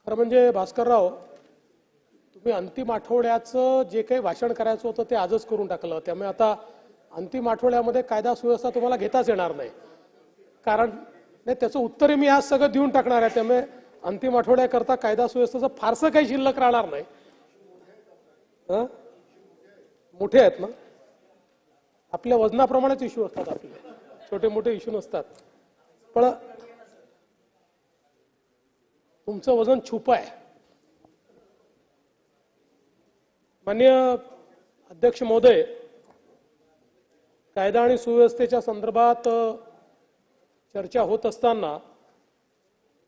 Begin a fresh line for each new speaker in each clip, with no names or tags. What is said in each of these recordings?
खरं म्हणजे भास्करराव, तुम्ही अंतिम आठवड्याचं जे काही भाषण करायचं होतं ते आजच करून टाकलं. त्यामुळे आता अंतिम आठवड्यामध्ये कायदा सुव्यवस्था तुम्हाला घेताच येणार नाही. कारण नाही, त्याचं उत्तर मी आज सगळं देऊन टाकणार आहे. त्यामुळे अंतिम आठवड्याकरता कायदा सुव्यवस्थेचं फारसं काही शिल्लक राहणार नाही. मोठे आहेत ना, आपल्या वजनाप्रमाणेच इश्यू असतात. आपले छोटे मोठे इश्यू नसतात. पण तुमचं वजन छुपं आहे. माननीय अध्यक्ष महोदय, कायदा आणि सुव्यवस्थेच्या संदर्भात चर्चा होत असताना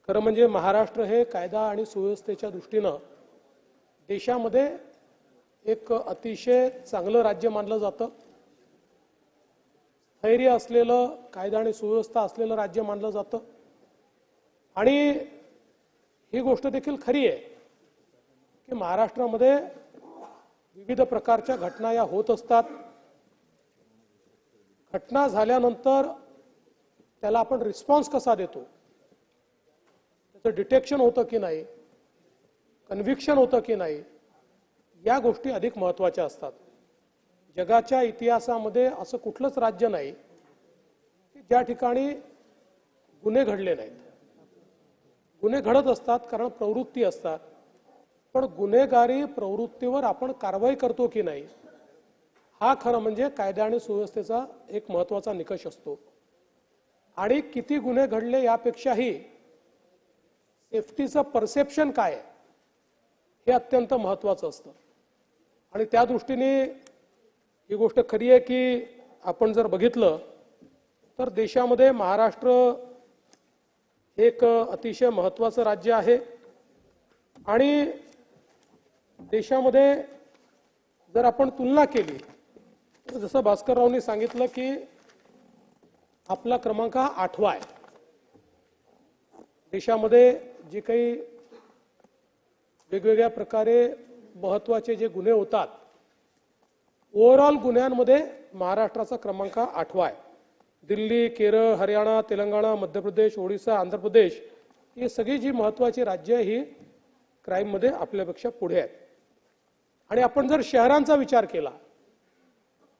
खरं म्हणजे महाराष्ट्र हे कायदा आणि सुव्यवस्थेच्या दृष्टीनं देशामध्ये एक अतिशय चांगलं राज्य मानलं जातं. स्थैर्य असलेलं, कायदा आणि सुव्यवस्था असलेलं राज्य मानलं जातं. आणि ही गोष्ट देखील खरी आहे की महाराष्ट्रामध्ये विविध प्रकारच्या घटना या होत असतात. घटना झाल्यानंतर त्याला आपण रिस्पॉन्स कसा देतो, त्याचं डिटेक्शन होतं की नाही, कन्व्हिक्शन होतं की नाही, या गोष्टी अधिक महत्त्वाच्या असतात. जगाच्या इतिहासामध्ये असं कुठलंच राज्य नाही की ज्या ठिकाणी गुन्हे घडले नाहीत. गुन्हे घडत असतात कारण प्रवृत्ती असतात. पण गुन्हेगारी प्रवृत्तीवर आपण कारवाई करतो की नाही, हा खरं म्हणजे कायदा आणि सुव्यवस्थेचा एक महत्त्वाचा निकष असतो. आणि किती गुन्हे घडले यापेक्षाही सेफ्टीचं परसेप्शन काय आहे हे अत्यंत महत्त्वाचं असतं. आणि त्या दृष्टीने ही गोष्ट खरी आहे की आपण जर बघितलं तर देशामध्ये महाराष्ट्र एक अतिशय महत्त्वाचं राज्य आहे. आणि देशामध्ये जर आपण तुलना केली तर जसं भास्कररावनी सांगितलं की आपला क्रमांक हा 8वा आहे. देशामध्ये जे काही वेगवेगळ्या प्रकारे महत्त्वाचे जे गुन्हे होतात, ओव्हरऑल गुन्ह्यांमध्ये महाराष्ट्राचा क्रमांक 8वा आहे. दिल्ली, केरळ, हरियाणा, तेलंगणा, मध्य प्रदेश, ओडिशा, आंध्र प्रदेश ही सगळी जी महत्त्वाची राज्य ही क्राईममध्ये आपल्यापेक्षा पुढे आहेत. आणि आपण जर शहरांचा विचार केला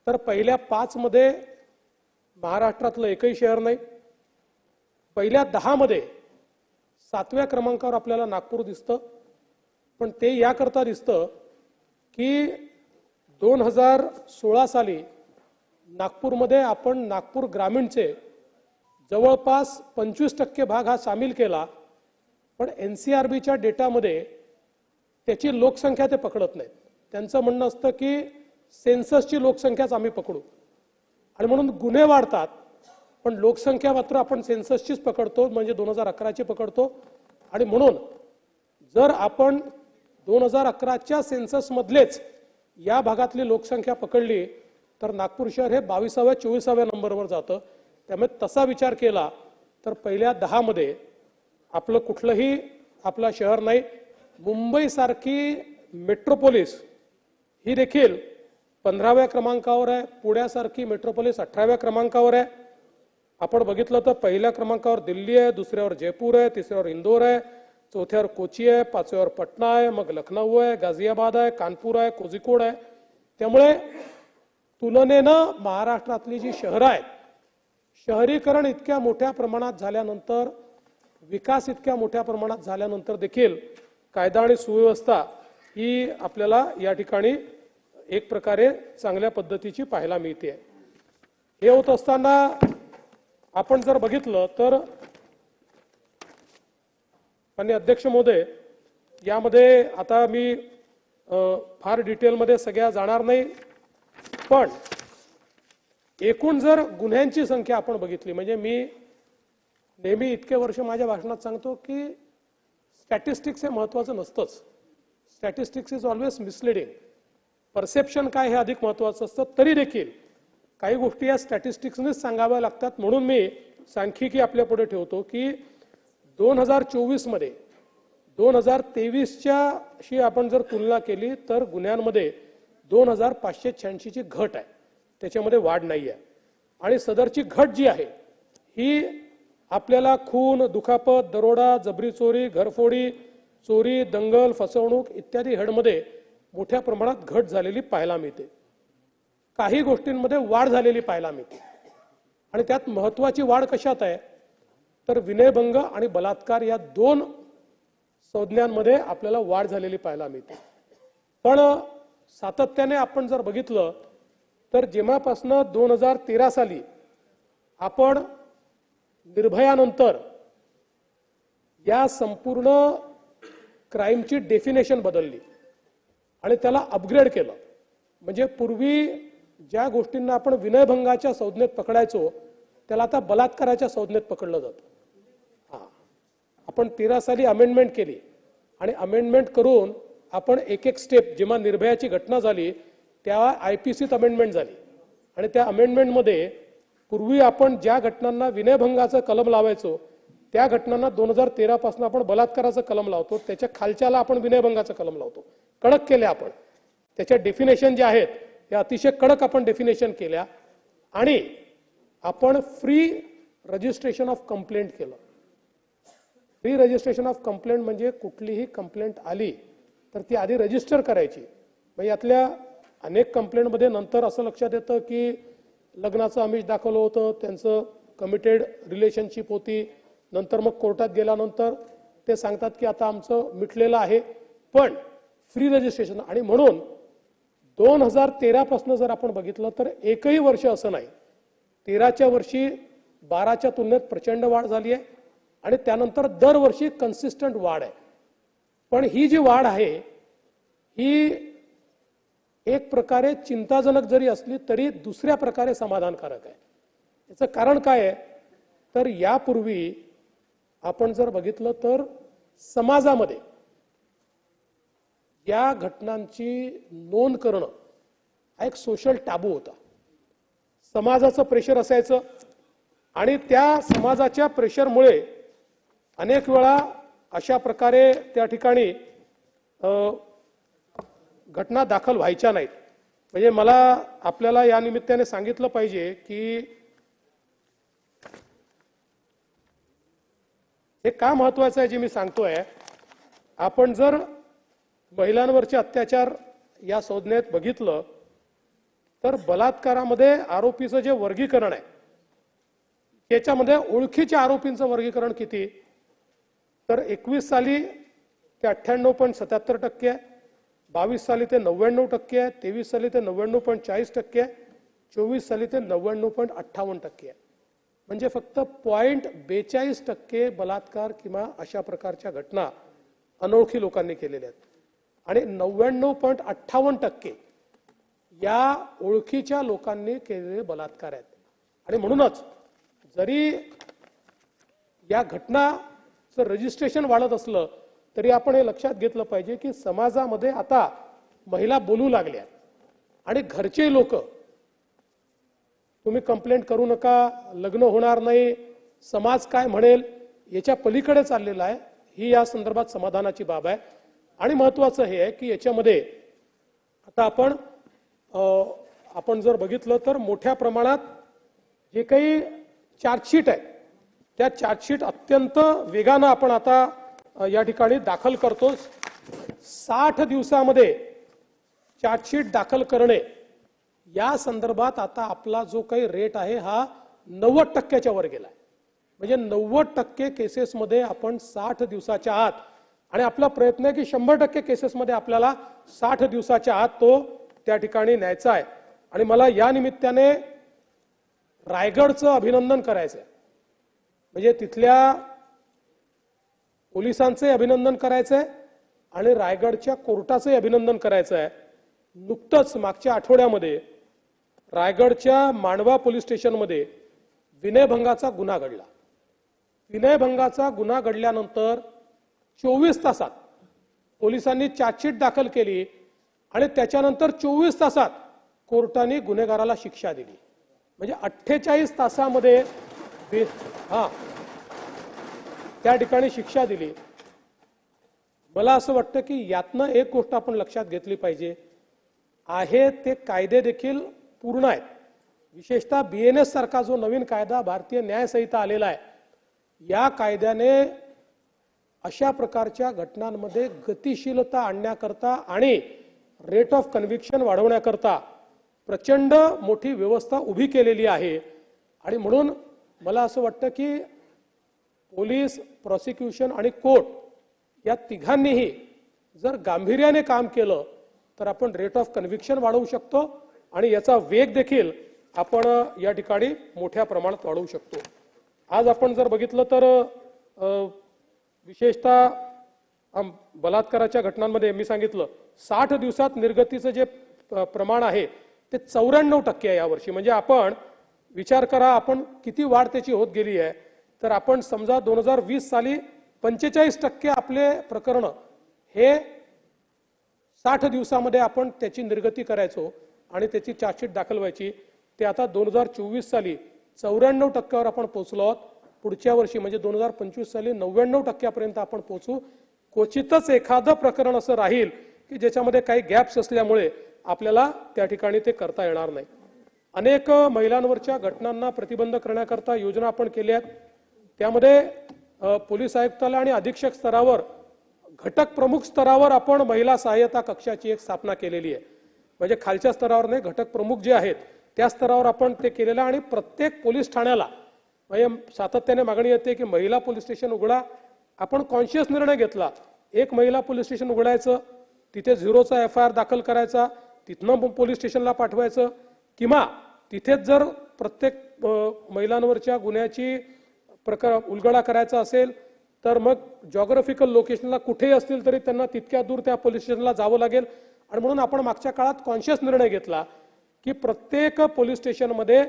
तर पहिल्या 5 मध्ये महाराष्ट्रातलं एकही शहर नाही. पहिल्या 10 मध्ये 7व्या क्रमांकावर आपल्याला नागपूर दिसतं. पण ते याकरता दिसतं की 2016 साली नागपूरमध्ये आपण नागपूर ग्रामीणचे जवळपास 25% भाग हा सामील केला. पण NCRBच्या डेटामध्ये त्याची लोकसंख्या ते पकडत नाहीत. त्यांचं म्हणणं असतं की सेन्ससची लोकसंख्याच आम्ही पकडू. आणि म्हणून गुन्हे वाढतात पण लोकसंख्या मात्र आपण सेन्ससचीच पकडतो, म्हणजे 2011ची पकडतो. आणि म्हणून जर आपण 2011च्या सेन्ससमधलेच या भागातली लोकसंख्या पकडली तर नागपूर शहर हे 22व्या 24व्या नंबरवर जातं. त्यामुळे तसा विचार केला तर पहिल्या 10 मध्ये आपलं कुठलंही आपला शहर नाही. मुंबईसारखी मेट्रोपोलिस ही देखील 15व्या क्रमांकावर आहे. पुण्यासारखी मेट्रोपोलिस 18व्या क्रमांकावर आहे. आपण बघितलं तर पहिल्या क्रमांकावर दिल्ली आहे, दुसऱ्यावर जयपूर आहे, तिसऱ्यावर इंदोर आहे, चौथ्यावर कोची आहे, 5व्यावर पटना आहे, मग लखनौ आहे, गाझियाबाद आहे, कानपूर आहे, कोझिकोड आहे. त्यामुळे तुलनेनं महाराष्ट्रातली जी शहरं आहेत, शहरीकरण इतक्या मोठ्या प्रमाणात झाल्यानंतर, विकास इतक्या मोठ्या प्रमाणात झाल्यानंतर देखील कायदा आणि सुव्यवस्था ही आपल्याला या ठिकाणी एक प्रकारे चांगल्या पद्धतीची पाहायला मिळते. हे होत असताना आपण जर बघितलं तर माननीय अध्यक्ष महोदय, यामध्ये आता मी फार डिटेलमध्ये सगळ्या जाणार नाही. पण एकूण जर गुन्ह्यांची संख्या आपण बघितली, म्हणजे मी नेहमी इतके वर्ष माझ्या भाषणात सांगतो की स्टॅटिस्टिक्स हे महत्त्वाचं नसतंच. Statistics is always misleading. Perception काय हे अधिक महत्त्वाचं असतं. तरी देखील काही गोष्टी या स्टॅटिस्टिक्सनेच सांगाव्या लागतात. म्हणून मी सांख्यिकी आपल्या पुढे ठेवतो की 2024 मध्ये 2023च्याशी आपण जर तुलना केली तर गुन्ह्यांमध्ये 2586 ची घट आहे, त्याच्यामध्ये वाढ नाही आहे. आणि सदरची घट जी आहे ही आपल्याला खून, दुखापत, दरोडा, जबरी चोरी, घरफोडी, चोरी, दंगल, फसवणूक इत्यादी हेडमध्ये मोठ्या प्रमाणात घट झालेली पाहायला मिळते. काही गोष्टींमध्ये वाढ झालेली पाहायला मिळते. आणि त्यात महत्त्वाची वाढ कशात आहे तर विनयभंग आणि बलात्कार या दोन संज्ञांमध्ये आपल्याला वाढ झालेली पाहायला मिळते. पण सातत्याने आपण जर बघितलं तर जेव्हापासून 2013 साली आपण निर्भयानंतर या संपूर्ण क्राईमची डेफिनेशन बदलली आणि त्याला अपग्रेड केलं. म्हणजे पूर्वी ज्या गोष्टींना आपण विनयभंगाच्या संज्ञेत पकडायचो त्याला आता बलात्काराच्या संज्ञेत पकडलं जातं. आपण 13 साली अमेंडमेंट केली आणि अमेंडमेंट करून आपण एक एक स्टेप, जेव्हा निर्भयाची घटना झाली त्या IPCत अमेंडमेंट झाली आणि त्या अमेंडमेंटमध्ये पूर्वी आपण ज्या घटनांना विनयभंगाचं कलम लावायचो त्या घटनांना 2013 पासून आपण बलात्काराचं कलम लावतो, त्याच्या खालच्याला आपण विनयभंगाचं कलम लावतो. कडक केले आपण. त्याच्या डेफिनेशन ज्या आहेत त्या अतिशय कडक आपण डेफिनेशन केल्या आणि आपण फ्री रजिस्ट्रेशन ऑफ कंप्लेंट केलं. फ्री रजिस्ट्रेशन ऑफ कंप्लेंट म्हणजे कुठलीही कंप्लेंट आली तर ती आधी रजिस्टर करायची. म्हणजे यातल्या अनेक कंप्लेंटमध्ये नंतर असं लक्षात येतं की लग्नाचं आमिष दाखवलं होतं, त्यांचं कमिटेड रिलेशनशिप होती, नंतर मग कोर्टात गेल्यानंतर ते सांगतात की आता आमचं मिटलेलं आहे. पण फ्री रजिस्ट्रेशन आणि म्हणून 2013 पासून जर आपण बघितलं तर एकही वर्ष असं नाही, 13च्या वर्षी 12च्या तुलनेत प्रचंड वाढ झाली आहे आणि त्यानंतर दरवर्षी कन्सिस्टंट वाढ आहे. पण ही जी वाढ आहे ही एक प्रकारे चिंताजनक जरी असली तरी दुसऱ्या प्रकारे समाधानकारक आहे. याचं कारण काय आहे तर यापूर्वी आपण जर बघितलं तर समाजामध्ये या घटनांची नोंद करणं हा एक सोशल टॅबू होता. समाजाचं प्रेशर असायचं आणि त्या समाजाच्या प्रेशरमुळे अनेक वेळा अशा प्रकारे त्या ठिकाणी घटना दाखल व्हायच्या नाहीत. म्हणजे मला आपल्याला या निमित्ताने सांगितलं पाहिजे की हे का महत्वाचं आहे जे मी सांगतोय. आपण जर महिलांवरचे अत्याचार या संज्ञेत बघितलं तर बलात्कारामध्ये आरोपीचं जे वर्गीकरण आहे त्याच्यामध्ये ओळखीच्या आरोपींचं वर्गीकरण किती तर 21 साली ते 98.77% आहे, 22 साली ते 99% आहे, 23 साली ते 99.40% आहे, 24 साली ते 99.58% आहे. म्हणजे फक्त 0.42% बलात्कार किंवा अशा प्रकारच्या घटना अनोळखी लोकांनी केलेल्या आहेत आणि 99.58% या ओळखीच्या लोकांनी केलेले बलात्कार आहेत. आणि म्हणूनच जरी या घटनाचं रजिस्ट्रेशन वाढत असलं तरी आपण हे लक्षात घेतलं पाहिजे की समाजामध्ये आता महिला बोलू लागल्या आणि घरचे लोक तुम्ही कंप्लेंट करू नका, लग्न होणार नाही, समाज काय म्हणेल याच्या पलीकडे चाललेला आहे. ही या संदर्भात समाधानाची बाब आहे. आणि महत्त्वाचं हे आहे की याच्यामध्ये आता आपण जर बघितलं तर मोठ्या प्रमाणात जे काही चार्जशीट आहे त्या चार्जशीट अत्यंत वेगानं आपण आता या ठिकाणी दाखल करतो. 60 दिवसामध्ये चार्जशीट दाखल करणे या संदर्भात आता आपला जो काही रेट आहे हा 90% वर गेला आहे. म्हणजे 90% केसेसमध्ये आपण 60 दिवसाच्या आत आणि आपला प्रयत्न आहे की 100% केसेसमध्ये आपल्याला 60 दिवसाच्या आत तो त्या ठिकाणी न्यायचा आहे. आणि मला या निमित्ताने रायगडचं अभिनंदन करायचं आहे. म्हणजे तिथल्या पोलिसांचे अभिनंदन करायचं आहे आणि रायगडच्या कोर्टाचे अभिनंदन करायचं आहे. नुकतंच मागच्या आठवड्यामध्ये रायगडच्या मांडवा पोलीस स्टेशनमध्ये विनयभंगाचा गुन्हा घडला. विनयभंगाचा गुन्हा घडल्यानंतर 24 तासात पोलिसांनी चार्जशीट दाखल केली आणि त्याच्यानंतर 24 तासात कोर्टाने गुन्हेगाराला शिक्षा दिली. म्हणजे 48 तासामध्ये त्या ठिकाणी शिक्षा दिली. मला असं वाटतं की यातनं एक गोष्ट आपण लक्षात घेतली पाहिजे आहे ते कायदे देखील पूर्ण आहेत. विशेषतः BNS सारखा जो नवीन कायदा भारतीय न्याय संहिता आलेला आहे या कायद्याने अशा प्रकारच्या घटनांमध्ये गतिशीलता आणण्याकरता आणि रेट ऑफ कन्व्हिक्शन वाढवण्याकरता प्रचंड मोठी व्यवस्था उभी केलेली आहे। आणि म्हणून मला असं वाटतं की पोलीस, प्रॉसिक्युशन आणि कोर्ट या तिघांनीही जर गांभीर्याने काम केलं तर आपण रेट ऑफ कन्व्हिक्शन वाढवू शकतो आणि याचा वेग देखील आपण या ठिकाणी मोठ्या प्रमाणात वाढवू शकतो। आज आपण जर बघितलं तर विशेषतः बलात्काराच्या घटनांमध्ये मी सांगितलं 60 दिवसात निर्गतीचं जे प्रमाण आहे ते 94% आहे यावर्षी। म्हणजे आपण विचार करा आपण किती वाढ त्याची होत गेली आहे। तर आपण समजा 2020 साली 45% आपले प्रकरण हे 60 दिवसामध्ये आपण त्याची निर्गती करायचो आणि त्याची चार्जशीट दाखल व्हायची, ते आता 2024 साली 94% आपण पोहोचलो आहोत। पुढच्या वर्षी म्हणजे 2025 साली 99% पर्यंत आपण पोहोचू। क्वचितच एखादं प्रकरण असं राहील की ज्याच्यामध्ये काही गॅप्स असल्यामुळे आपल्याला त्या ठिकाणी ते करता येणार नाही। अनेक महिलांवरच्या घटनांना प्रतिबंध करण्याकरता योजना आपण केल्या आहेत। त्यामध्ये पोलीस आयुक्तालय आणि अधीक्षक स्तरावर घटक प्रमुख स्तरावर आपण महिला सहाय्यता कक्षाची एक स्थापना केलेली आहे। म्हणजे खालच्या स्तरावर नाही, घटक प्रमुख जे आहेत त्या स्तरावर आपण ते केलेलं आणि प्रत्येक पोलीस ठाण्याला म्हणजे सातत्याने मागणी येते की महिला पोलीस स्टेशन उघडा। आपण कॉन्शियस निर्णय घेतला, एक महिला पोलीस स्टेशन उघडायचं, तिथे 0चा FIR दाखल करायचा, तिथनं पोलीस स्टेशनला पाठवायचं, किंवा तिथेच जर प्रत्येक महिलांवरच्या गुन्ह्याची उलगडा करायचा असेल तर मग जॉग्राफिकल लोकेशनला कुठेही असतील तरी त्यांना तितक्या दूर त्या पोलीस स्टेशनला जावं लागेल। आणि म्हणून आपण मागच्या काळात कॉन्शियस निर्णय घेतला की प्रत्येक पोलीस स्टेशनमध्ये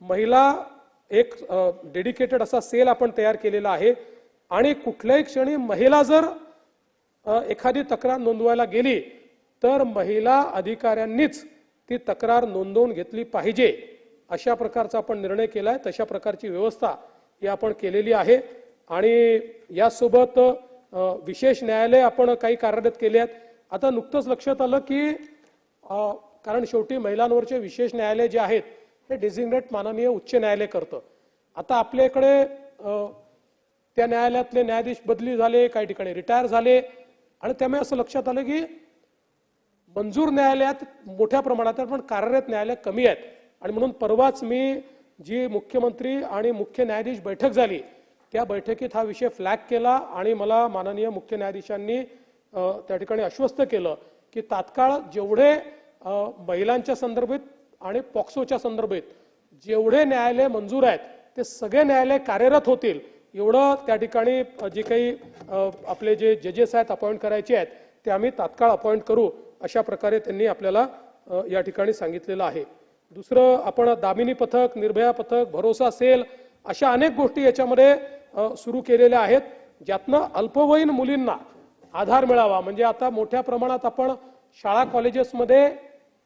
महिला एक डेडिकेटेड असा सेल आपण तयार केलेला आहे आणि कुठल्याही क्षणी महिला जर एखादी तक्रार नोंदवायला गेली तर महिला अधिकाऱ्यांनीच ती तक्रार नोंदवून घेतली पाहिजे, अशा प्रकारचा आपण निर्णय केलाय। तशा प्रकारची व्यवस्था ही आपण केलेली आहे। आणि यासोबत विशेष न्यायालय आपण काही कार्यरत केले आहेत। आता नुकतंच लक्षात आलं की कारण शेवटी महिलांवरचे विशेष न्यायालय जे आहेत हे डेझिग्नेट माननीय उच्च न्यायालय करतं। आता आपल्याकडे त्या न्यायालयातले न्यायाधीश बदली झाले, काही ठिकाणी रिटायर झाले आणि त्यामुळे असं लक्षात आलं की मंजूर न्यायालयात मोठ्या प्रमाणात पण कार्यरत न्यायालय कमी आहेत। आणि म्हणून परवाच मी जी मुख्यमंत्री आणि मुख्य न्यायाधीश बैठक झाली त्या बैठकीत हा विषय फ्लॅग केला आणि मला माननीय मुख्य न्यायाधीशांनी त्या ठिकाणी आश्वस्त केलं की तात्काळ जेवढे महिलांच्या संदर्भात आणि पॉक्सोच्या संदर्भात जेवढे न्यायालय मंजूर आहेत ते सगळे न्यायालय कार्यरत होतील, एवढं त्या ठिकाणी जे काही आपले जे जजेस आहेत अपॉइंट करायचे आहेत ते आम्ही तात्काळ अपॉइंट करू, अशा प्रकारे त्यांनी आपल्याला या ठिकाणी सांगितलेलं आहे। दुसरं आपण दामिनी पथक, निर्भया पथक, भरोसा सेल अशा अनेक गोष्टी याच्यामध्ये सुरू केलेल्या आहेत ज्यातनं अल्पवयीन मुलींना आधार मिळावा। म्हणजे आता मोठ्या प्रमाणात आपण शाळा कॉलेजेसमध्ये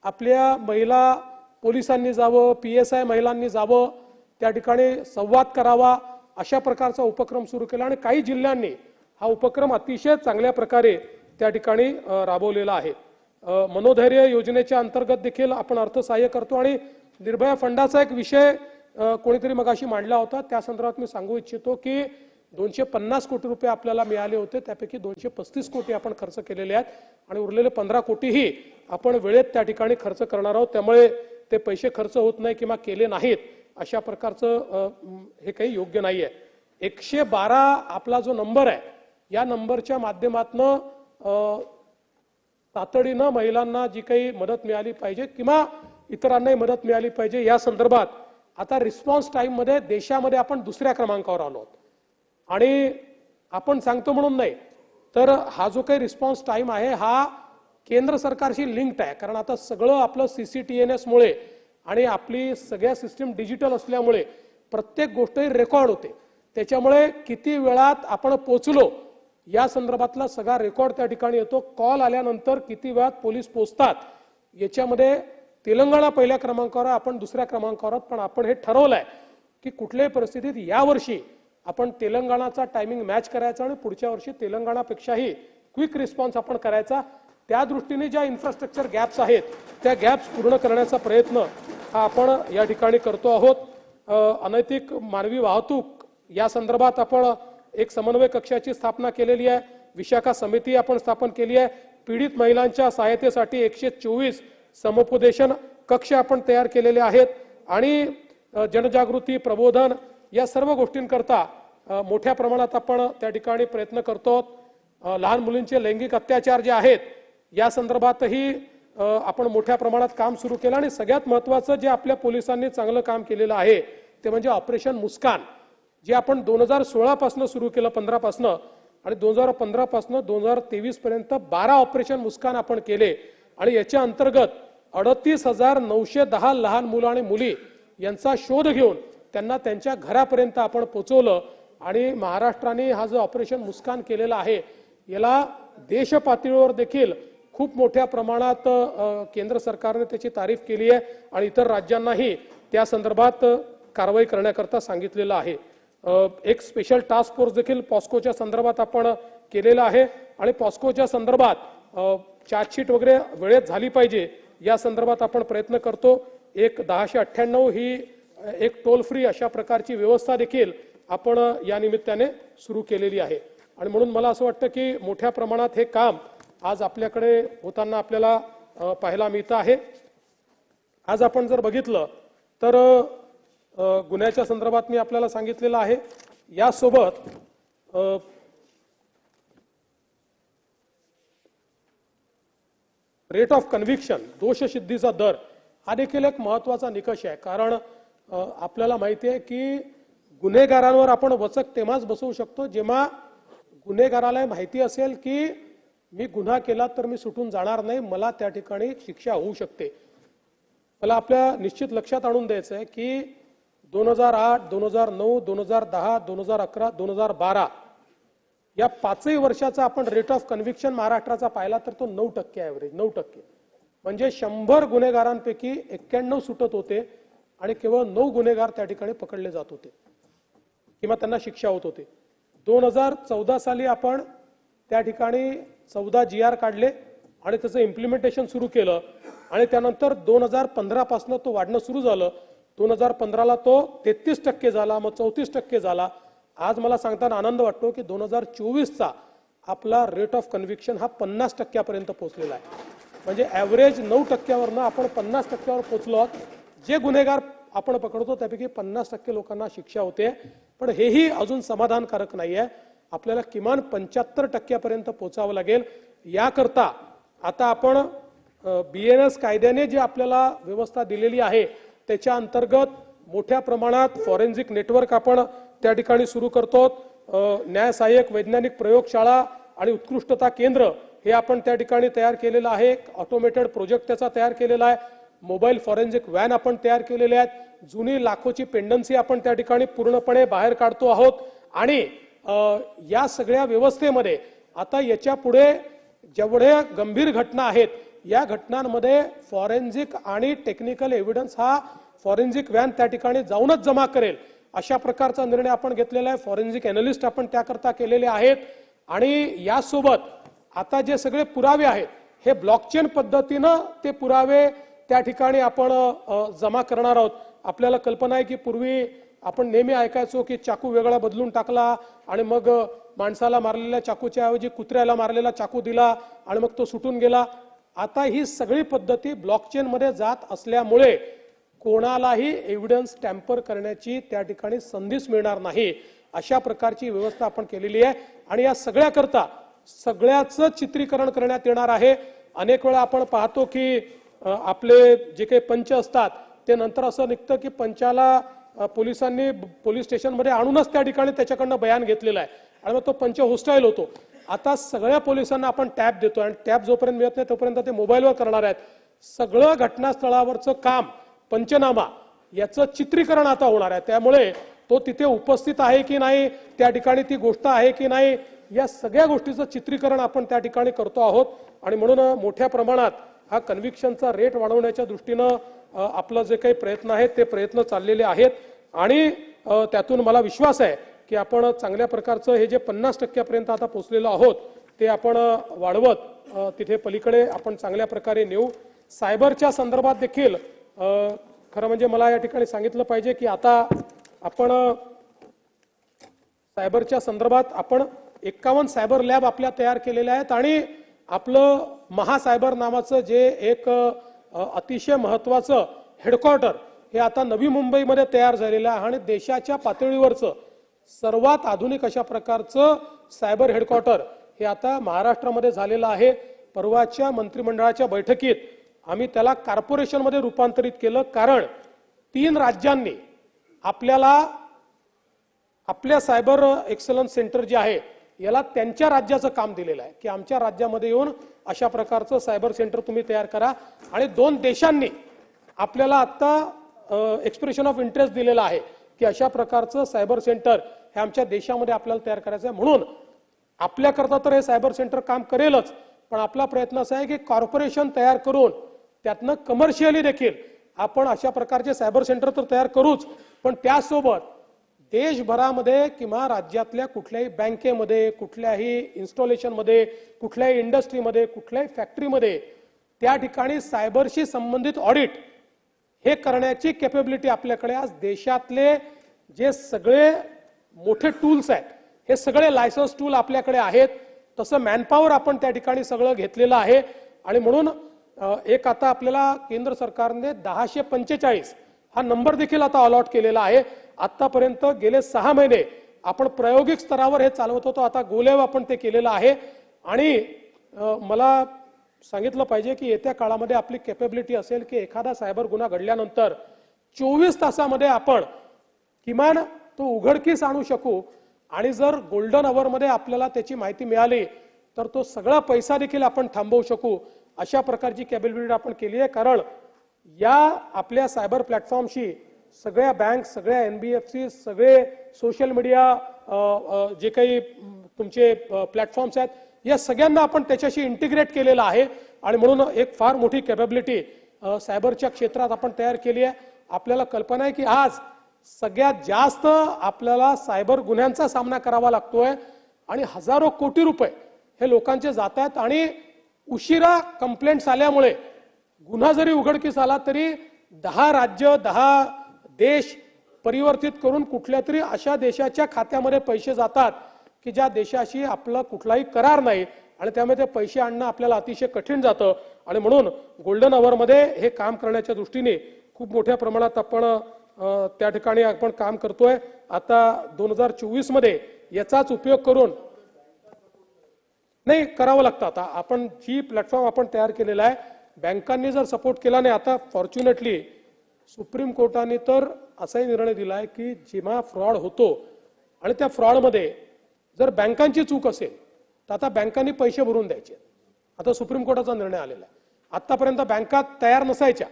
आपल्या महिला पोलिसांनी जावं, PSI महिलांनी जावं, त्या ठिकाणी संवाद करावा, अशा प्रकारचा उपक्रम सुरू केला आणि काही जिल्ह्यांनी हा उपक्रम अतिशय चांगल्या प्रकारे त्या ठिकाणी राबवलेला आहे। मनोधैर्य योजनेच्या अंतर्गत देखील आपण अर्थसहाय्य करतो आणि निर्भया फंडाचा एक विषय कोणीतरी मगाशी मांडला होता, त्या संदर्भात मी सांगू इच्छितो की 250 कोटी रुपये आपल्याला मिळाले होते, त्यापैकी 235 कोटी आपण खर्च केलेले आहेत आणि उरलेले 15 कोटीही आपण वेळेत त्या ठिकाणी खर्च करणार आहोत। त्यामुळे ते पैसे खर्च होत नाही किंवा केले नाहीत अशा प्रकारचं हे काही योग्य नाही आहे। 112 आपला जो नंबर आहे या नंबरच्या माध्यमातून तातडीनं महिलांना जी काही मदत मिळाली पाहिजे किंवा इतरांनाही मदत मिळाली पाहिजे या संदर्भात आता रिस्पॉन्स टाइम मध्ये देशामध्ये आपण दुसऱ्या क्रमांकावर आलो आहोत। आणि आपण सांगतो म्हणून नाही तर हा जो काही रिस्पॉन्स टाइम आहे हा केंद्र सरकारशी लिंक्ड आहे, कारण आता सगळं आपलं CCTNS मुळे आणि आपली सगळ्या सिस्टीम डिजिटल असल्यामुळे प्रत्येक गोष्ट रेकॉर्ड होते। त्याच्यामुळे किती वेळात आपण पोहोचलो या संदर्भातला सगळा रेकॉर्ड त्या ठिकाणी येतो। कॉल आल्यानंतर किती वेळात पोलीस पोहोचतात याच्यामध्ये तेलंगणा पहिल्या क्रमांकावर, आपण दुसऱ्या क्रमांकावर, पण आपण हे ठरवलंय की कुठल्याही परिस्थितीत यावर्षी आपण तेलंगणाचा टायमिंग मॅच करायचा आणि पुढच्या वर्षी तेलंगणापेक्षाही क्विक रिस्पॉन्स आपण करायचा। त्या दृष्टीने ज्या इन्फ्रास्ट्रक्चर गॅप्स आहेत त्या गॅप्स पूर्ण करण्याचा प्रयत्न हा आपण या ठिकाणी करतो आहोत। अनैतिक मानवी वाहतूक या संदर्भात आपण एक समन्वय कक्षाची स्थापना केलेली आहे, विशाखा समिती आपण स्थापन केली आहे, पीडित महिलांच्या सहायतेसाठी 124 समुपदेशन कक्ष आपण तयार केलेले आहेत आणि जनजागृती प्रबोधन या सर्व गोष्टींकरता मोठ्या प्रमाणात आपण त्या ठिकाणी प्रयत्न करतो। लहान मुलींचे लैंगिक अत्याचार जे आहेत या संदर्भातही आपण मोठ्या प्रमाणात काम सुरू केलं आणि सगळ्यात महत्त्वाचं जे आपल्या पोलिसांनी चांगलं काम केलेलं आहे ते म्हणजे ऑपरेशन मुस्कान, जे आपण 2016 पासून सुरू केलं, 15 पासून, आणि 2015 पासून 2023 पर्यंत 12 ऑपरेशन मुस्कान आपण केले आणि याच्या अंतर्गत 38,910 लहान मुलं आणि मुली यांचा शोध घेऊन त्यांना त्यांच्या घरापर्यंत आपण पोहोचवलं आणि महाराष्ट्राने हा जो ऑपरेशन मुस्कान केलेला आहे याला देश पातळीवर देखील खूप मोठ्या प्रमाणात केंद्र सरकारने त्याची तारीफ केली आहे आणि इतर राज्यांनाही त्या संदर्भात कारवाई करण्याकरता सांगितलेलं आहे। एक स्पेशल टास्क फोर्स देखील पॉस्कोच्या संदर्भात आपण केलेला आहे आणि पॉस्कोच्या संदर्भात चार्जशीट वगैरे वेळेत झाली पाहिजे या संदर्भात आपण प्रयत्न करतो। एक 1098 ही एक टोल फ्री अशा प्रकारची व्यवस्था देखील आपण या निमित्ताने सुरू केलेली आहे आणि म्हणून मला असं वाटतं की मोठ्या प्रमाणात हे काम आज आपल्याकडे होताना आपल्याला पाहायला मिळतं आहे। आज आपण जर बघितलं तर गुन्ह्याच्या संदर्भात मी आपल्याला सांगितलेलं आहे, यासोबत रेट ऑफ कन्व्हिक्शन, दोषसिद्धीचा दर हा देखील एक महत्त्वाचा निकष आहे। कारण आपल्याला माहिती आहे की गुन्हेगारांवर आपण वचक तेव्हाच बसवू शकतो जेव्हा गुन्हेगाराला माहिती असेल की मी गुन्हा केला तर मी सुटून जाणार नाही, मला त्या ठिकाणी शिक्षा होऊ शकते। मला आपल्या निश्चित लक्षात आणून द्यायचं आहे की 2008, 2009, 2010, 2011, 2012 या 5 वर्षाचा आपण रेट ऑफ कन्व्हिक्शन महाराष्ट्राचा पाहिला तर तो 9% ॲव्हरेज, 9%। म्हणजे 100 गुन्हेगारांपैकी 91 सुटत होते आणि केवळ 9 गुन्हेगार त्या ठिकाणी पकडले जात होते किंवा त्यांना शिक्षा होत होते। 2014 साली आपण त्या ठिकाणी 14 GR काढले आणि त्याचं इम्प्लिमेंटेशन सुरू केलं आणि त्यानंतर 2015 पासून तो वाढणं सुरू झालं। 2015ला तो 33% झाला, मग 34% झाला। आज मला सांगताना आनंद वाटतो की 2024चा आपला रेट ऑफ कन्व्हिक्शन हा 50% पर्यंत पोहोचलेला आहे। म्हणजे ॲव्हरेज 9%वरनं आपण 50%वर पोहोचलो आहोत। जे गुन्हेगार आपण पकडतो त्यापैकी 50% लोकांना शिक्षा होते, पण हेही अजून समाधानकारक नाहीये। आपल्याला किमान 75% पर्यंत पोहोचावं लागेल। याकरता आता आपण BNS कायद्याने जी आपल्याला व्यवस्था दिलेली आहे त्याच्या अंतर्गत मोठ्या प्रमाणात फॉरेन्सिक नेटवर्क आपण त्या ठिकाणी सुरू करतो। न्याय सहाय्यक वैज्ञानिक प्रयोगशाळा आणि उत्कृष्टता केंद्र हे आपण त्या ठिकाणी तयार केलेलं आहे। ऑटोमेटेड प्रोजेक्ट त्याचा तयार केलेला आहे। मोबाईल फॉरेन्सिक व्हॅन आपण तयार केलेले आहेत। जुनी लाखोची पेंडन्सी आपण त्या ठिकाणी पूर्णपणे बाहेर काढतो आहोत आणि या सगळ्या व्यवस्थेमध्ये आता याच्या पुढे जेवढ्या गंभीर घटना आहेत या घटनांमध्ये फॉरेन्सिक आणि टेक्निकल एव्हिडन्स हा फॉरेन्सिक व्हॅन त्या ठिकाणी जाऊनच जमा करेल अशा प्रकारचा निर्णय आपण घेतलेला आहे। फॉरेन्सिक एनालिस्ट आपण त्याकरता केलेले आहेत आणि यासोबत आता जे सगळे पुरावे आहेत हे ब्लॉकचेन पद्धतीनं ते पुरावे त्या ठिकाणी आपण जमा करणार आहोत। आपल्याला कल्पना आहे की पूर्वी आपण नेहमी ऐकायचो की चाकू वेगळा बदलून टाकला आणि मग माणसाला मारलेल्या चाकूच्या ऐवजी कुत्र्याला मारलेला चाकू दिला आणि मग तो सुटून गेला। आता ही सगळी पद्धती ब्लॉकचेन मध्ये जात असल्यामुळे कोणालाही एव्हिडन्स टॅम्पर करण्याची त्या ठिकाणी संधीच मिळणार नाही अशा प्रकारची व्यवस्था आपण केलेली आहे आणि या सगळ्याकरता सगळ्याचं चित्रीकरण करण्यात येणार आहे। अनेक वेळा आपण पाहतो की आपले जे काही पंच असतात ते नंतर असं निघतं की पंचाला पोलिसांनी पोलीस स्टेशनमध्ये आणूनच त्या ठिकाणी त्याच्याकडनं बयान घेतलेलं आहे आणि मग तो पंच होस्टाईल होतो। आता सगळ्या पोलिसांना आपण टॅब देतो आणि टॅब जोपर्यंत मिळत नाही तोपर्यंत ते मोबाईलवर करणार आहेत। सगळं घटनास्थळावरचं काम, पंचनामा याचं चित्रीकरण आता होणार आहे। त्यामुळे तो तिथे उपस्थित आहे की नाही, त्या ठिकाणी ती गोष्ट आहे की नाही, या सगळ्या गोष्टीचं चित्रीकरण आपण त्या ठिकाणी करतो आहोत आणि म्हणून मोठ्या प्रमाणात हा कन्व्हिक्शनचा रेट वाढवण्याच्या दृष्टीनं आपलं जे काही प्रयत्न आहेत ते प्रयत्न चाललेले आहेत आणि त्यातून मला विश्वास आहे की आपण चांगल्या प्रकारचं हे जे 50% पर्यंत आता पोहोचलेलो आहोत ते आपण वाढवत तिथे पलीकडे आपण चांगल्या प्रकारे नेऊ। सायबरच्या संदर्भात देखील खरं म्हणजे मला या ठिकाणी सांगितलं पाहिजे की आता आपण सायबरच्या संदर्भात आपण 51 सायबर लॅब आपल्या तयार केलेल्या आहेत आणि आपलं महासायबर नावाचं जे एक अतिशय महत्त्वाचं हेडक्वार्टर हे आता नवी मुंबईमध्ये तयार झालेलं आहे आणि देशाच्या पातळीवरचं सर्वात आधुनिक अशा प्रकारचं सायबर हेडक्वार्टर हे आता महाराष्ट्रामध्ये झालेलं आहे। परवाच्या मंत्रिमंडळाच्या बैठकीत आम्ही त्याला कॉर्पोरेशनमध्ये रूपांतरित केलं, कारण 3 राज्यांनी आपल्याला आपल्या सायबर एक्सलन्स सेंटर जे आहे याला त्यांच्या राज्याचं काम दिलेलं आहे की आमच्या राज्यामध्ये येऊन अशा प्रकारचं सायबर सेंटर तुम्ही तयार करा। आणि 2 देशांनी आपल्याला आता एक्सप्रेशन ऑफ इंटरेस्ट दिलेला आहे की अशा प्रकारचं सायबर सेंटर हे आमच्या देशामध्ये आपल्याला तयार करायचं आहे। म्हणून आपल्याकरता तर हे सायबर सेंटर काम करेलच, पण आपला प्रयत्न असा आहे की कॉर्पोरेशन तयार करून त्यातनं कमर्शियली देखील आपण अशा प्रकारचे सायबर सेंटर तर तयार करूच, पण त्यासोबत देशभरामध्ये किंवा राज्यातल्या कुठल्याही बँकेमध्ये, कुठल्याही इन्स्टॉलेशनमध्ये, कुठल्याही इंडस्ट्रीमध्ये, कुठल्याही फॅक्टरीमध्ये त्या ठिकाणी सायबरशी संबंधित ऑडिट हे करण्याची कॅपेबिलिटी आपल्याकडे आज देशातले जे सगळे मोठे टूल्स आहेत हे सगळे लायसन्स टूल आपल्याकडे आहेत। तसं मॅनपॉवर आपण त्या ठिकाणी सगळं घेतलेलं आहे आणि म्हणून एक आता आपल्याला केंद्र सरकारने 1045 हा नंबर देखील आता अलॉट केलेला आहे। आतापर्यंत गेले 6 महिने आपण प्रायोगिक स्तरावर हे चालवत होतो, आता गोलेव आपण ते केलेलं आहे आणि मला सांगितलं पाहिजे की येत्या काळामध्ये आपली कॅपेबिलिटी असेल की एखादा सायबर गुन्हा घडल्यानंतर 24 तासामध्ये आपण किमान तो उघडकीस आणू शकू आणि जर गोल्डन अवरमध्ये आपल्याला त्याची माहिती मिळाली तर तो सगळा पैसा देखील आपण थांबवू शकू, अशा प्रकारची कॅपेबिलिटी आपण केली आहे। कारण या आपल्या सायबर प्लॅटफॉर्मशी सगळ्या बँक, सगळ्या NBFC, सगळे सोशल मीडिया जे काही तुमचे प्लॅटफॉर्म्स आहेत या सगळ्यांना आपण त्याच्याशी इंटिग्रेट केलेलं आहे आणि म्हणून एक फार मोठी कॅपेबिलिटी सायबरच्या क्षेत्रात आपण तयार केली आहे। आपल्याला कल्पना आहे की आज सगळ्यात जास्त आपल्याला सायबर गुन्ह्यांचा सामना करावा लागतोय आणि हजारो कोटी रुपये हे लोकांचे जात आहेत आणि उशिरा कंप्लेंट्स आल्यामुळे गुन्हा जरी उघडकीस आला तरी 10 राज्य 10 देश परिवर्तित करून कुठल्या तरी अशा देशाच्या खात्यामध्ये पैसे जातात की ज्या देशाशी आपला कुठलाही करार नाही आणि त्यामुळे ते पैसे आणणं आपल्याला अतिशय कठीण जातं आणि म्हणून गोल्डन अवरमध्ये हे काम करण्याच्या दृष्टीने खूप मोठ्या प्रमाणात आपण त्या ठिकाणी आपण काम करतोय। आता 2024 मध्ये याचाच उपयोग करून नाही करावं लागतं। आता आपण जी प्लॅटफॉर्म आपण तयार केलेला आहे बँकांनी जर सपोर्ट केला नाही, आता फॉर्च्युनेटली सुप्रीम कोर्टाने तर असाही निर्णय दिलाय की जेव्हा फ्रॉड होतो आणि त्या फ्रॉडमध्ये जर बँकांची चूक असेल तर आता बँकांनी पैसे भरून द्यायचे। आता सुप्रीम कोर्टाचा निर्णय आलेला आहे। आतापर्यंत बँका तयार नसायच्या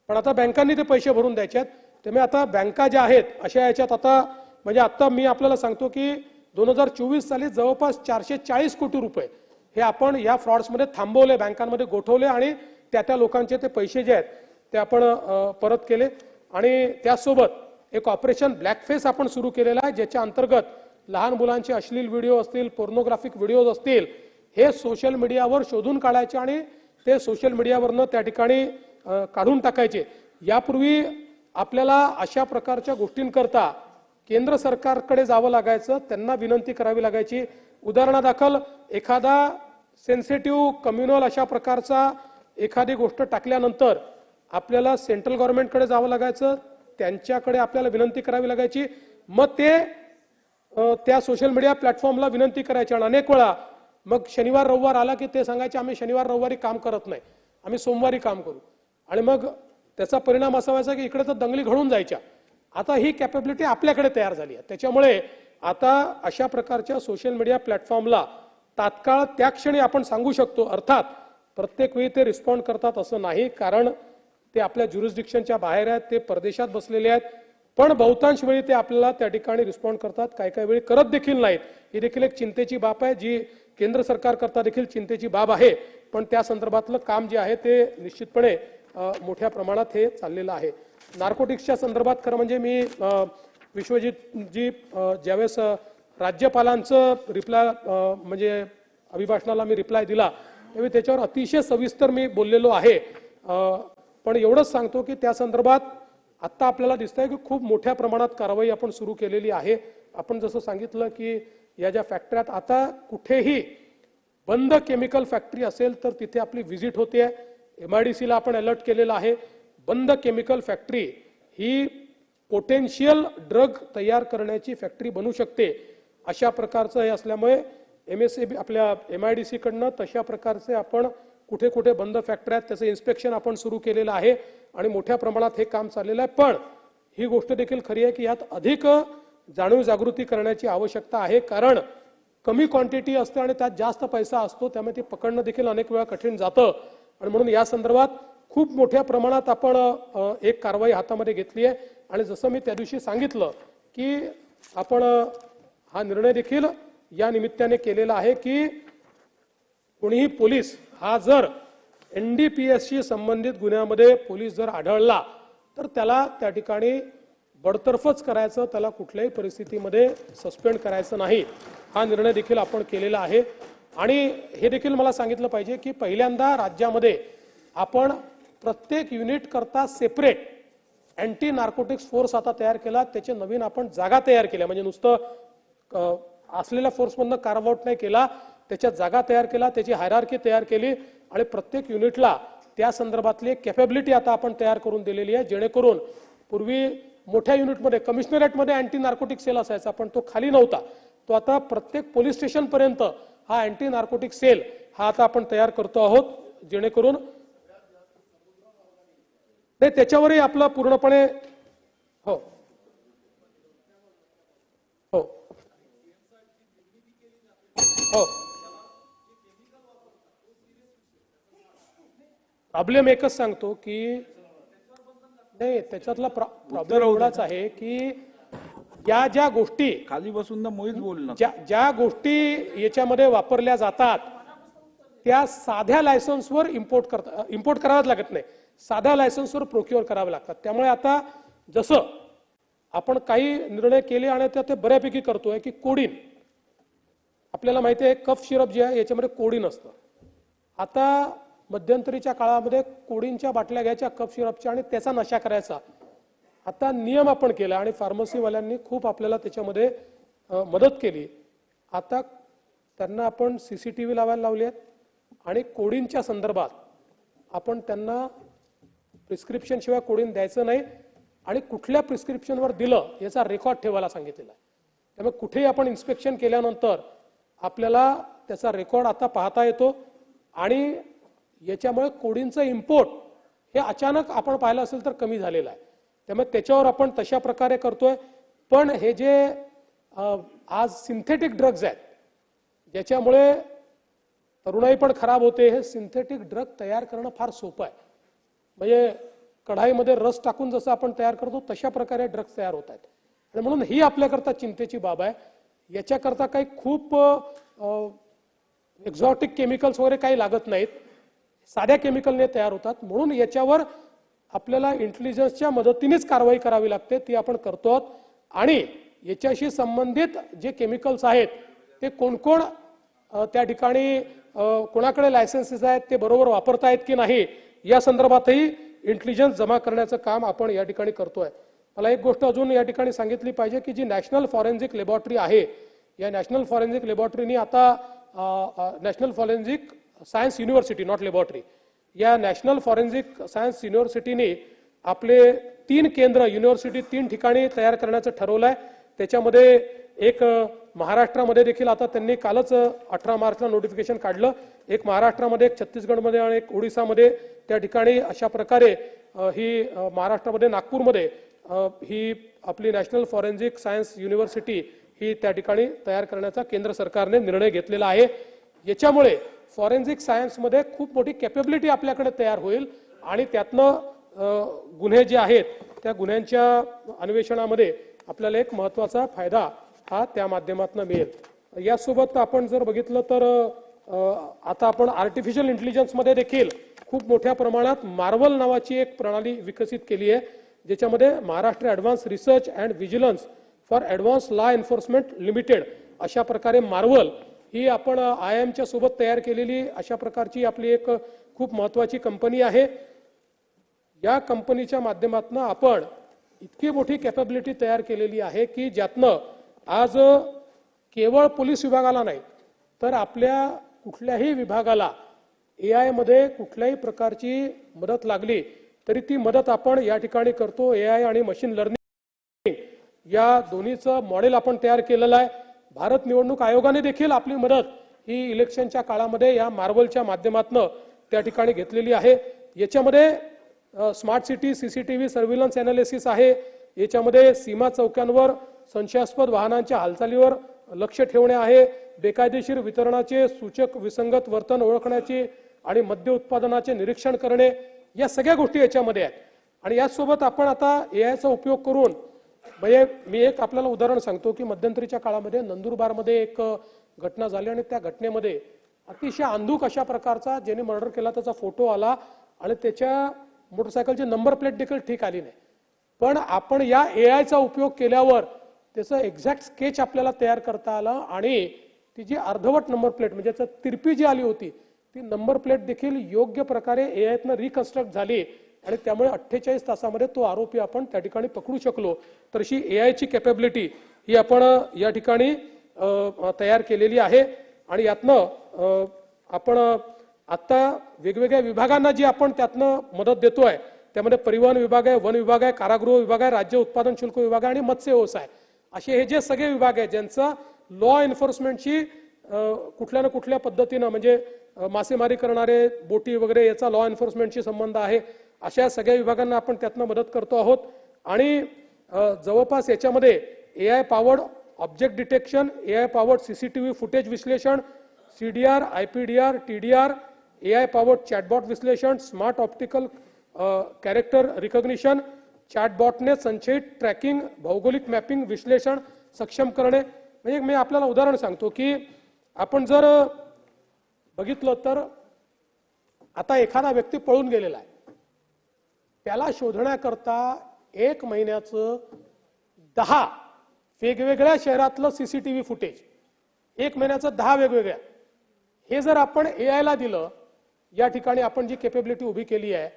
पण आता बँकांनी ते पैसे भरून द्यायचे आहेत। त्यामुळे आता बँका ज्या आहेत अशा याच्यात आता म्हणजे आता मी आपल्याला सांगतो की 2024 साली जवळपास 440 कोटी रुपये हे आपण या फ्रॉड्समध्ये थांबवले, बँकांमध्ये गोठवले आणि त्या लोकांचे ते पैसे जे आहेत ते आपण परत केले। आणि त्यासोबत एक ऑपरेशन ब्लॅकफेस आपण सुरू केलेला आहे ज्याच्या अंतर्गत लहान मुलांचे अश्लील व्हिडिओ असतील, पोर्नोग्राफिक व्हिडिओज असतील हे सोशल मीडियावर शोधून काढायचे आणि ते सोशल मीडियावरनं त्या ठिकाणी काढून टाकायचे। यापूर्वी आपल्याला अशा प्रकारच्या गोष्टींकरता केंद्र सरकारकडे जावं लागायचं, त्यांना विनंती करावी लागायची। उदाहरणादाखल एखादा सेन्सिटिव्ह कम्युनल अशा प्रकारचा एखादी गोष्ट टाकल्यानंतर आपल्याला सेंट्रल गव्हर्नमेंटकडे जावं लागायचं, त्यांच्याकडे आपल्याला विनंती करावी लागायची, मग ते त्या सोशल मीडिया प्लॅटफॉर्मला विनंती करायची आणि अनेक वेळा मग शनिवार रविवार आला की ते सांगायचे आम्ही शनिवार रविवारी काम करत नाही, आम्ही सोमवारी काम करू आणि मग त्याचा परिणाम असा व्हायचा की इकडे तर दंगली घडून जायच्या। आता ही कॅपेबिलिटी आपल्याकडे तयार झाली आहे, त्याच्यामुळे आता अशा प्रकारच्या सोशल मीडिया प्लॅटफॉर्मला तात्काळ त्या क्षणी आपण सांगू शकतो। अर्थात प्रत्येक वेळी ते रिस्पॉन्ड करतात असं नाही, कारण ते आपल्या ज्युरिस्डिक्शनच्या बाहेर आहेत, ते परदेशात बसलेले आहेत, पण बहुतांश वेळी ते आपल्याला त्या ठिकाणी रिस्पॉन्ड करतात, काही वेळी करत देखील नाहीत। ही देखील एक चिंतेची बाब आहे जी केंद्र सरकार करता देखील चिंतेची बाब आहे, पण त्या संदर्भातलं काम जे आहे ते निश्चितपणे मोठ्या प्रमाणात हे चाललेलं आहे। नार्कोटिक्सच्या संदर्भात खरं म्हणजे मी विश्वजित जी ज्यावेळेस राज्यपालांचं रिप्लाय म्हणजे अभिभाषणाला मी रिप्लाय दिला त्यावेळी त्याच्यावर अतिशय सविस्तर मी बोललेलो आहे, पण एवढंच सांगतो की त्या संदर्भात आता आपल्याला दिसतंय की खूप मोठ्या प्रमाणात कारवाई आपण सुरू केलेली आहे. आपण जसं सांगितलं की या ज्या फॅक्टरीत आता कुठेही बंद केमिकल फॅक्टरी असेल तर तिथे आपली व्हिजिट होते. MIDC ला आपण अलर्ट केलेला आहे. बंद केमिकल फॅक्टरी ही पोटेन्शियल ड्रग तयार करण्याची फॅक्टरी बनू शकते अशा प्रकारचं हे असल्यामुळे MSAB आपल्या MIDC कडनं तशा प्रकारचे आपण कुठे कुठे बंद फॅक्टऱ्या आहेत त्याचं इन्स्पेक्शन आपण सुरू केलेलं आहे आणि मोठ्या प्रमाणात हे काम चाललेलं आहे. पण ही गोष्ट देखील खरी आहे की यात अधिक जाणीव जागृती करण्याची आवश्यकता आहे, कारण कमी क्वांटिटी असते आणि त्यात जास्त पैसा असतो, त्यामुळे ती पकडणं देखील अनेक वेळा कठीण जातं. आणि म्हणून या संदर्भात खूप मोठ्या प्रमाणात आपण एक कारवाई हातामध्ये घेतली आहे. आणि जसं मी त्या दिवशी सांगितलं की आपण हा निर्णय देखील या निमित्ताने केलेला आहे की कोणीही पोलीस हा जर NDPSशी संबंधित गुन्ह्यामध्ये पोलीस जर आढळला तर त्याला त्या ठिकाणी बडतर्फच करायचं, त्याला कुठल्याही परिस्थितीमध्ये सस्पेंड करायचं नाही. हा निर्णय देखील आपण केलेला आहे. आणि हे देखील मला सांगितलं पाहिजे की पहिल्यांदा राज्यामध्ये आपण प्रत्येक युनिट करता सेपरेट अँटी नार्कोटिक्स फोर्स आता तयार केला. त्याचे नवीन आपण जागा तयार केल्या, म्हणजे नुसतं असलेल्या फोर्समधनं कार्व आउट नाही केला, त्याच्या जागा तयार केला, त्याची हायरार्की तयार केली आणि प्रत्येक युनिटला त्या संदर्भातली कॅपेबिलिटी आता आपण तयार करून दिलेली आहे, जेणेकरून पूर्वी मोठ्या युनिटमध्ये कमिशनरेटमध्ये अँटी नार्कोटिक सेल असायचा पण तो खाली नव्हता, तो आता प्रत्येक पोलीस स्टेशन पर्यंत हा अँटी नार्कोटिक सेल हा आता आपण तयार करतो आहोत, जेणेकरून त्याच्यावरही आपलं पूर्णपणे हो हो हो प्रॉब्लेम एकच सांगतो की नाही, त्याच्यातला प्रॉब्लेम एवढाच आहे की या ज्या गोष्टी
खाली बसून ना मोहीत बोलणं,
ज्या गोष्टी याच्यामध्ये वापरल्या जातात त्या साध्या लायसन्सवर इम्पोर्ट कराव्याच लागत नाही, साध्या लायसन्सवर प्रोक्युअर करावे लागतात. त्यामुळे आता जसं आपण काही निर्णय केले आणि ते बऱ्यापैकी करतोय की कोडीन, आपल्याला माहिती आहे कफ सिरप जे आहे याच्यामध्ये कोडीन असतं. आता मध्यंतरीच्या काळामध्ये कोडीनच्या बाटल्या घ्यायच्या कफ सिरपच्या आणि त्याचा नशा करायचा. आता नियम आपण केला आणि फार्मसीवाल्यांनी खूप आपल्याला त्याच्यामध्ये मदत केली. आता त्यांना आपण CCTV लावायला लावली आहेत आणि कोडीनच्या संदर्भात आपण त्यांना प्रिस्क्रिप्शन शिवाय कोडीन द्यायचं नाही आणि कुठल्या प्रिस्क्रिप्शनवर दिलं याचा रेकॉर्ड ठेवायला सांगितलेला आहे. त्यामुळे कुठेही आपण इन्स्पेक्शन केल्यानंतर आपल्याला त्याचा रेकॉर्ड आता पाहता येतो आणि याच्यामुळे कोडीनचं इम्पोर्ट हे अचानक आपण पाहिलं असेल तर कमी झालेलं आहे. त्यामुळे त्याच्यावर आपण तशा प्रकारे करतोय. पण हे जे आज सिंथेटिक ड्रग्ज आहेत ज्याच्यामुळे तरुणाई पण खराब होते, हे सिंथेटिक ड्रग तयार करणं फार सोपं आहे. म्हणजे कढाईमध्ये रस टाकून जसं आपण तयार करतो तशा प्रकारे ड्रग्ज तयार होत आहेत. आणि म्हणून ही आपल्याकरता चिंतेची बाब आहे. याच्याकरता काही खूप एक्झॉटिक केमिकल्स वगैरे काही लागत नाहीत, साध्या केमिकलने तयार होतात. म्हणून याच्यावर आपल्याला इंटेलिजन्सच्या मदतीनेच कारवाई करावी लागते, ती आपण करतो आहोत. आणि याच्याशी संबंधित जे केमिकल्स आहेत ते कोण कोण त्या ठिकाणी कोणाकडे लायसन्सेस आहेत, ते बरोबर वापरतायत की नाही या संदर्भातही इंटेलिजन्स जमा करण्याचं काम आपण या ठिकाणी करतोय. मला एक गोष्ट अजून या ठिकाणी सांगितली पाहिजे की जी नॅशनल फॉरेन्सिक लॅबोरेटरी आहे, या नॅशनल फॉरेन्सिक लॅबोरेटरीनी आता national forensic science university, not laboratory, या नॅशनल फॉरेन्सिक सायन्स युनिव्हर्सिटीने आपले 3 केंद्र युनिव्हर्सिटी 3 ठिकाणी तयार करण्याचं ठरवलं आहे. त्याच्यामध्ये एक महाराष्ट्रामध्ये देखील आता त्यांनी कालच 18 मार्चला नोटिफिकेशन काढलं, एक महाराष्ट्रामध्ये, एक छत्तीसगडमध्ये आणि एक ओडिसामध्ये. त्या ठिकाणी अशा प्रकारे ही महाराष्ट्रामध्ये नागपूरमध्ये ही आपली नॅशनल फॉरेन्सिक सायन्स युनिव्हर्सिटी ही त्या ठिकाणी तयार करण्याचा केंद्र सरकारने निर्णय घेतलेला आहे. याच्यामुळे फॉरेन्सिक सायन्समध्ये खूप मोठी कॅपेबिलिटी आपल्याकडे तयार होईल आणि त्यातनं गुन्हे जे आहेत त्या गुन्ह्यांच्या अन्वेषणामध्ये आपल्याला एक महत्त्वाचा फायदा हा त्या माध्यमातून मिळेल. यासोबत आपण जर बघितलं तर आता आपण आर्टिफिशियल इंटेलिजन्समध्ये देखील खूप मोठ्या प्रमाणात मार्वल नावाची एक प्रणाली विकसित केली आहे, ज्याच्यामध्ये Maharashtra advance research and vigilance for advance law enforcement limited अशा प्रकारे मार्वल ही आपण IIMच्या सोबत तयार केलेली अशा प्रकारची आपली एक खूप महत्त्वाची कंपनी आहे. या कंपनीच्या माध्यमातून आपण इतकी मोठी कॅपॅबिलिटी तयार केलेली आहे की ज्यातनं आज केवळ पोलीस विभागाला नाही तर आपल्या कुठल्याही विभागाला एआय मध्ये कुठल्याही प्रकारची मदत लागली तरी ती मदत आपण या ठिकाणी करतो. एआय आणि मशीन लर्निंग या दोन्हीचं मॉडेल आपण तयार केलेलं आहे. भारत निवडणूक आयोगाने देखील आपली मदत ही इलेक्शनच्या काळामध्ये या मार्वलच्या माध्यमातून त्या ठिकाणी घेतलेली आहे. याच्यामध्ये smart city CCTV surveillance analysis आहे. याच्यामध्ये सीमा चौक्यांवर संशयास्पद वाहनांच्या हालचालीवर लक्ष ठेवणे आहे. बेकायदेशीर वितरणाचे सूचक विसंगत वर्तन ओळखण्याचे आणि मद्य उत्पादनाचे निरीक्षण करणे या सगळ्या गोष्टी याच्यामध्ये आहेत. आणि यासोबत आपण आता एआयचा उपयोग करून म्हणजे मी एक आपल्याला उदाहरण सांगतो की मध्यंतरीच्या काळामध्ये नंदुरबारमध्ये एक घटना झाली आणि त्या घटनेमध्ये अतिशय अंधुक अशा प्रकारचा ज्याने मर्डर केला त्याचा फोटो आला आणि त्याच्या मोटरसायकलची नंबर प्लेट देखील ठीक आली नाही. पण आपण या एआयचा उपयोग केल्यावर त्याचं एक्झॅक्ट स्केच आपल्याला तयार करता आलं आणि ती जी अर्धवट नंबर प्लेट म्हणजे तिरपी जी आली होती ती नंबर प्लेट देखील योग्य प्रकारे एआयतनं रिकन्स्ट्रक्ट झाली आणि त्यामुळे 48 तासामध्ये तो आरोपी आपण त्या ठिकाणी पकडू शकलो. तर अशी एआयची कॅपॅबिलिटी ही आपण या ठिकाणी तयार केलेली आहे. आणि यातनं आपण आता वेगवेगळ्या विभागांना जी आपण त्यातनं मदत देतोय त्यामध्ये परिवहन विभाग आहे, वन विभाग आहे, कारागृह विभाग आहे, राज्य उत्पादन शुल्क विभाग आहे आणि मत्स्य व्यवसाय असे हे जे सगळे विभाग आहेत ज्यांचा लॉ एन्फोर्समेंटची कुठल्या ना कुठल्या पद्धतीनं म्हणजे मासेमारी करणारे बोटी वगैरे याचा लॉ एन्फोर्समेंटशी संबंध आहे. अशा सगळ्या विभागांना आपण त्यातनं मदत करतो आहोत. आणि जवळपास याच्यामध्ये AI powered object detection, AI powered CCTV footage विश्लेषण, CDR, IPDR, TDR, AI powered chatbot विश्लेषण, स्मार्ट ऑप्टिकल कॅरेक्टर रिकॉग्निशन, चॅटबॉटने संचयित ट्रॅकिंग, भौगोलिक मॅपिंग विश्लेषण सक्षम करणे. म्हणजे मी आपल्याला उदाहरण सांगतो की आपण जर बघितलं तर आता एखादा व्यक्ती पळून गेलेला आहे त्याला शोधण्याकरता 1 महिन्याचं 10 वेगवेगळ्या शहरातलं सीसीटीव्ही फुटेज 1 महिन्याचं 10 वेगवेगळ्या हे जर आपण एआयला दिलं या ठिकाणी आपण जी कॅपेबिलिटी उभी केली आहे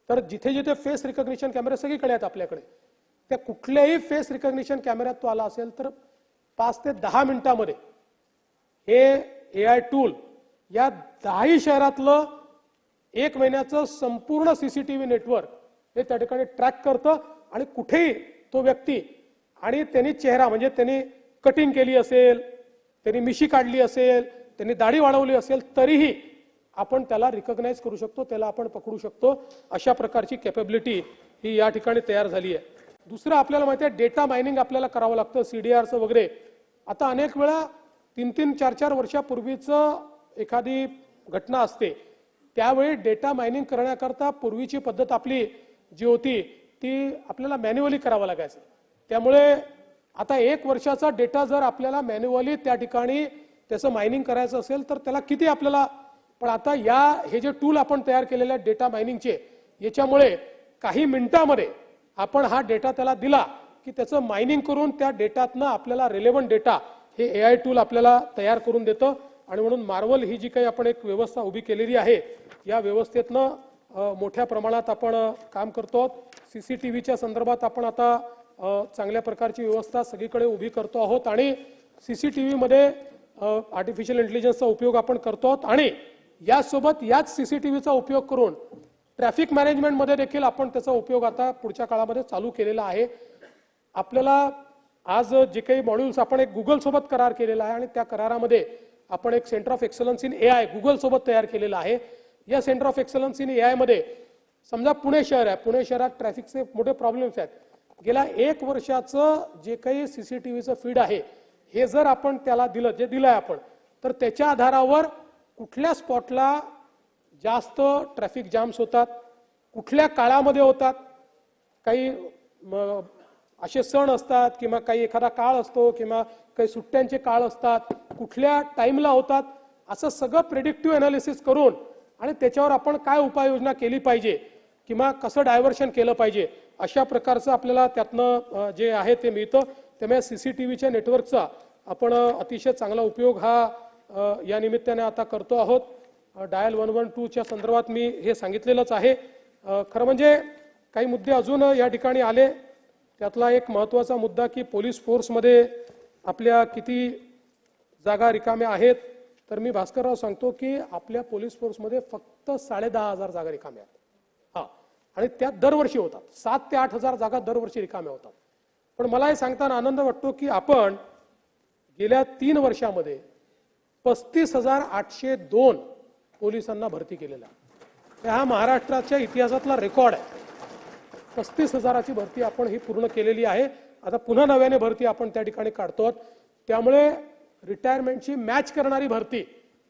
तर जिथे जिथे फेस रिकॉग्निशन कॅमेरे सगळीकडे आहेत आपल्याकडे त्या कुठल्याही फेस रिकॉग्निशन कॅमेऱ्यात तो आला असेल तर 5 ते 10 मिनिटांमध्ये हे एआय टूल या 10 शहरातलं 1 महिन्याचं संपूर्ण सीसीटीव्ही नेटवर्क हे त्या ठिकाणी ट्रॅक करतं आणि कुठेही तो व्यक्ती आणि त्यांनी चेहरा म्हणजे त्यांनी कटिंग केली असेल, त्यांनी मिशी काढली असेल, त्यांनी दाढी वाढवली असेल तरीही आपण त्याला रिकॉग्नाइज करू शकतो, त्याला आपण पकडू शकतो. अशा प्रकारची कॅपेबिलिटी ही या ठिकाणी तयार झाली आहे. दुसरं आपल्याला माहिती आहे डेटा मायनिंग आपल्याला करावं लागतं सीडीआरचं वगैरे. आता अनेक वेळा 3-3, 4-4 वर्षापूर्वीचं एखादी घटना असते त्यावेळी डेटा मायनिंग करण्याकरता पूर्वीची पद्धत आपली जी होती ती आपल्याला मॅन्युअली करावं लागायचं. त्यामुळे आता 1 वर्षाचा डेटा जर आपल्याला मॅन्युअली त्या ठिकाणी त्याचं मायनिंग करायचं असेल तर त्याला किती आपल्याला पण आता हे जे टूल आपण तयार केलेले आहेत डेटा मायनिंगचे याच्यामुळे काही मिनिटांमध्ये आपण हा डेटा त्याला दिला की त्याचं मायनिंग करून त्या डेटातनं आपल्याला रिलेव्हंट डेटा हे एआय टूल आपल्याला तयार करून देतं. आणि म्हणून मार्वल ही जी काही आपण एक व्यवस्था उभी केलेली आहे या व्यवस्थेतनं मोठ्या प्रमाणात आपण काम करतो. सीसीटीव्हीच्या संदर्भात आपण आता चांगल्या प्रकारची व्यवस्था सगळीकडे उभी करतो आहोत आणि सीसीटीव्हीमध्ये आर्टिफिशियल इंटेलिजन्सचा उपयोग आपण करतो आहोत आणि यासोबत याच सीसीटीव्हीचा उपयोग करून ट्रॅफिक मॅनेजमेंटमध्ये देखील आपण त्याचा उपयोग आता पुढच्या काळामध्ये चालू केलेला आहे. आपल्याला आज जे काही मॉड्यूल्स आपण एक गुगल सोबत करार केलेला आहे आणि त्या करारामध्ये आपण एक centre of excellence in AI Google सोबत तयार केलेला आहे. या centre of excellence in AI मध्ये समजा पुणे शहर आहे, पुणे शहरात ट्रॅफिकचे मोठे प्रॉब्लेम्स आहेत. गेल्या 1 वर्षाचं जे काही सीसीटीव्हीचं फीड आहे हे जर आपण त्याला दिलं जे दिलंय आपण तर त्याच्या आधारावर कुठल्या स्पॉटला जास्त ट्रॅफिक जाम्स होतात, कुठल्या काळामध्ये होतात, काही असे सण असतात किंवा काही एखादा काळ असतो किंवा काही सुट्ट्यांचे काळ असतात, कुठल्या टाइमला होतात, असं सगळं प्रेडिक्टिव्ह अनालिसिस करून आणि त्याच्यावर आपण काय उपाययोजना केली पाहिजे किंवा कसं डायव्हर्शन केलं पाहिजे अशा प्रकारचं आपल्याला त्यातनं जे आहे ते मिळतं. त्यामुळे सीसीटीव्हीच्या नेटवर्कचा आपण अतिशय चांगला उपयोग हा या निमित्ताने आता करतो आहोत. डायल 112च्या संदर्भात मी हे सांगितलेलंच आहे. खरं म्हणजे काही मुद्दे अजून या ठिकाणी आले त्यातला एक महत्त्वाचा मुद्दा की पोलीस फोर्समध्ये आपल्या किती जागा रिकाम्या आहेत, तर मी भास्करराव सांगतो की आपल्या पोलीस फोर्समध्ये फक्त 10,500 जागा रिकाम्या आहेत. हा, आणि त्यात दरवर्षी होतात 7 ते 8,000 जागा दरवर्षी रिकाम्या होतात. पण मला हे सांगताना आनंद वाटतो की आपण गेल्या 3 वर्षामध्ये 35,802 पोलिसांना भरती केलेला आहे. हा महाराष्ट्राच्या इतिहासातला रेकॉर्ड आहे. 35,000ची भरती आपण ही पूर्ण केलेली आहे. आता पुन्हा नव्याने भरती आपण त्या ठिकाणी काढतो. त्यामुळे रिटायरमेंटची मॅच करणारी भरती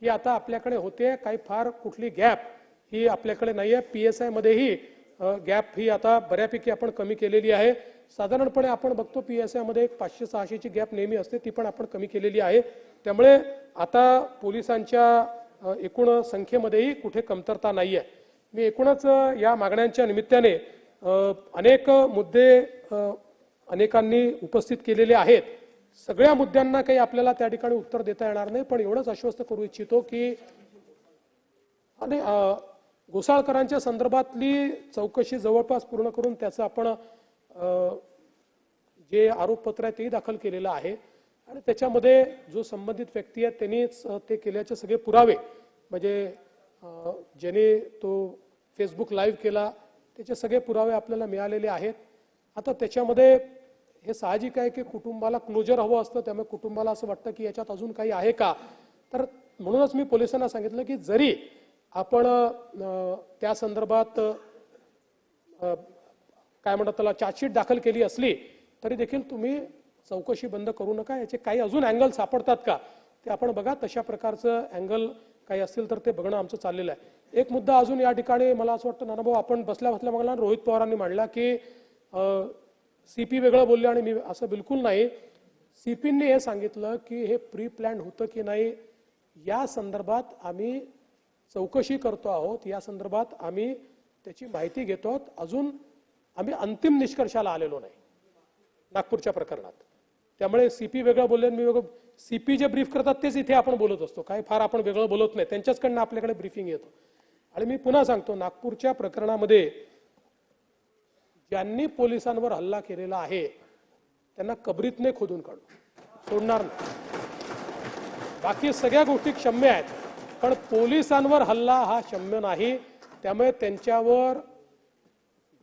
ही आता आपल्याकडे होते. काही फार कुठली गॅप ही आपल्याकडे नाही आहे. PSI मध्येही गॅप ही आता बऱ्यापैकी आपण कमी केलेली आहे. साधारणपणे आपण बघतो PSI मध्ये 500-600ची गॅप नेहमी असते, ती पण आपण कमी केलेली आहे. त्यामुळे आता पोलिसांच्या एकूण संख्येमध्येही कुठे कमतरता नाही आहे. मी एकूणच या मागण्यांच्या निमित्ताने अनेक मुद्दे अनेकांनी उपस्थित केलेले आहेत. सगळ्या मुद्द्यांना काही आपल्याला त्या ठिकाणी उत्तर देता येणार नाही, पण एवढंच आश्वस्त करू इच्छितो की घोसाळकरांच्या संदर्भातली चौकशी जवळपास पूर्ण करून त्याचं आपण जे आरोपपत्र आहे तेही दाखल केलेलं आहे. आणि त्याच्यामध्ये जो संबंधित व्यक्ती आहे त्यांनीच ते केल्याचे सगळे पुरावे, म्हणजे ज्याने तो फेसबुक लाईव्ह केला त्याचे सगळे पुरावे आपल्याला मिळालेले आहेत. आता त्याच्यामध्ये हे साहजिक आहे की कुटुंबाला क्लोजर हवं असतं, त्यामुळे कुटुंबाला असं वाटतं की याच्यात अजून काही आहे का. तर म्हणूनच मी पोलिसांना सांगितलं की जरी आपण त्या संदर्भात काय म्हणतात त्याला चार्जशीट दाखल केली असली तरी देखील तुम्ही चौकशी बंद करू नका. याचे काही अजून अँगल सापडतात का ते आपण बघा. तशा प्रकारचं अँगल काही असतील तर ते बघणं आमचं चाललेलं आहे. एक मुद्दा अजून या ठिकाणी मला असं वाटतं नानाभाऊ आपण बसल्या बसल्या बघला रोहित पवारांनी मांडला की CP वेगळं बोलले आणि मी असं बिलकुल नाही. CPंनी हे सांगितलं की हे प्री प्लॅन होतं की नाही या संदर्भात आम्ही चौकशी करतो आहोत, या संदर्भात आम्ही त्याची माहिती घेतो आहोत. अजून आम्ही अंतिम निष्कर्षाला आलेलो नाही नागपूरच्या प्रकरणात. त्यामुळे CP वेगळं बोलले मी वेगळं. CP जे ब्रीफ करतात तेच इथे आपण बोलत असतो, काही फार आपण वेगळं बोलत नाही. त्यांच्याचकडनं आपल्याकडे ब्रीफिंग येतो. आणि मी पुन्हा सांगतो नागपूरच्या प्रकरणामध्ये ज्यांनी पोलिसांवर हल्ला केलेला आहे त्यांना कबरीतने खोदून काढू, सोडणार नाही. बाकी सगळ्या गोष्टी क्षम्य आहेत, पण पोलिसांवर हल्ला हा क्षम्य नाही. त्यामुळे त्यांच्यावर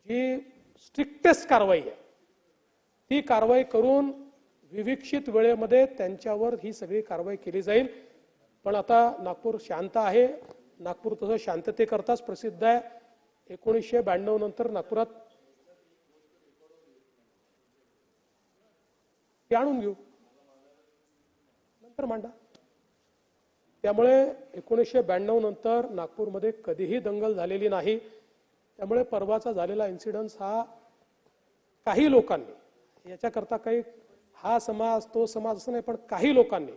जी स्ट्रिक्टेस्ट कारवाई आहे ती कारवाई करून विविक्षित वेळेमध्ये त्यांच्यावर ही सगळी कारवाई केली जाईल. पण आता नागपूर शांत आहे. नागपूर तसं शांततेकरताच प्रसिद्ध आहे. 1992 नंतर नागपुरात ते आणून घेऊ, नंतर मांडा. त्यामुळे 1992 नंतर नागपूरमध्ये कधीही दंगल झालेली नाही. त्यामुळे परवाचा झालेला इन्सिडन्स हा काही लोकांनी याच्याकरता काही हा समाज तो समाज असं नाही, पण काही लोकांनी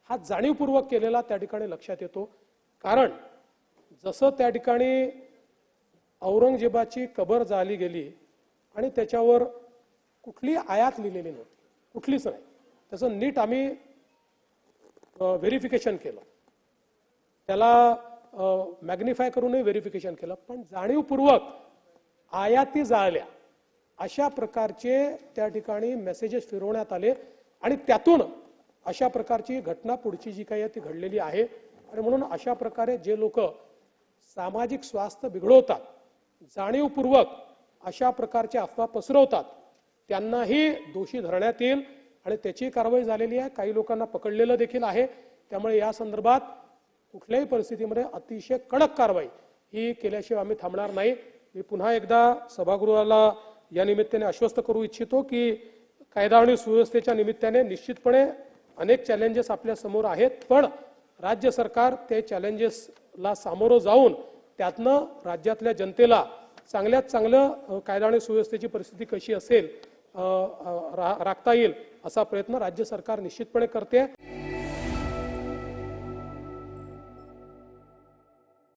हा जाणीवपूर्वक केलेला त्या ठिकाणी लक्षात येतो. कारण जसं त्या ठिकाणी औरंगजेबाची कबर जाळली गेली आणि त्याच्यावर कुठली आयात लिहिलेली नव्हती, कुठलीच नाही. त्याचं नीट आम्ही व्हेरिफिकेशन केलं, त्याला मॅग्निफाय करूनही व्हेरिफिकेशन केलं. पण जाणीवपूर्वक आयाती जाळल्या अशा प्रकारचे त्या ठिकाणी मेसेजेस फिरवण्यात आले आणि त्यातून अशा प्रकारची घटना पुढची जी काही आहे ती घडलेली आहे. आणि म्हणून अशा प्रकारे जे लोक सामाजिक स्वास्थ्य बिघडवतात, जाणीवपूर्वक अशा प्रकारच्या अफवा पसरवतात, त्यांनाही दोषी धरण्यात येईल आणि त्याची कारवाई झालेली आहे. काही लोकांना पकडलेलं देखील आहे. त्यामुळे या संदर्भात कुठल्याही परिस्थितीमध्ये अतिशय कडक कारवाई ही केल्याशिवाय आम्ही थांबणार नाही. मी पुन्हा एकदा सभागृहाला या निमित्ताने आश्वस्त करू इच्छितो की कायदा आणि सुव्यवस्थेच्या निमित्ताने निश्चितपणे अनेक चॅलेंजेस आपल्या समोर आहेत, पण राज्य सरकार ते चॅलेंजेसला सामोरं जाऊन त्यातनं राज्यातल्या जनतेला चांगल्यात चांगलं कायदा आणि सुव्यवस्थेची परिस्थिती कशी असेल राखता येईल असा प्रयत्न राज्य सरकार निश्चितपणे करते.